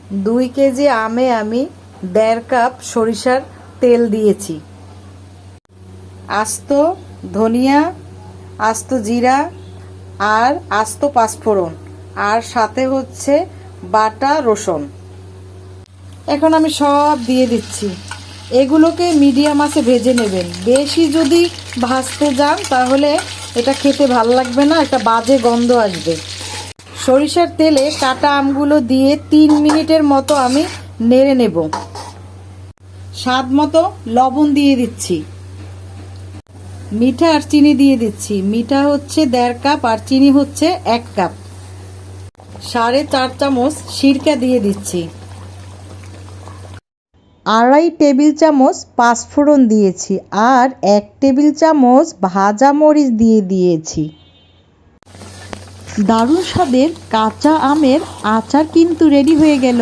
2 KG আমে আমি 1.5 cup সরিষার তেল দিয়েছি। আস্ত ধনিয়া, আস্ত জিরা আর আস্ত পাঁচফোড়ন, আর সাথে হচ্ছে বাটা রসুন। এখন আমি সব দিয়ে দিচ্ছি। এগুলোকে মিডিয়াম আঁচে ভেজে নেবেন। বেশি যদি ভাজতে যান তাহলে এটা খেতে ভালো লাগবে না, একটা বাজে গন্ধ আসবে। সরিষার তেলে কাটা আমগুলো দিয়ে 3 মিনিটের মতো আমি নেড়ে নেব। স্বাদ মতো লবণ দিয়ে দিচ্ছি। মিঠা আর চিনি দিয়ে দিচ্ছি। মিঠা হচ্ছে 1.5 কাপ আর চিনি হচ্ছে 1 কাপ। 4.5 চামচ সিরকা দিয়ে দিচ্ছি। 2.5 টেবিল চামচ পাঁচফোড়ন দিয়েছি আর 1 টেবিল চামচ ভাজা মরিচ দিয়ে দিয়েছি। দারুণ স্বাদের কাঁচা আমের আচার কিন্তু রেডি হয়ে গেল।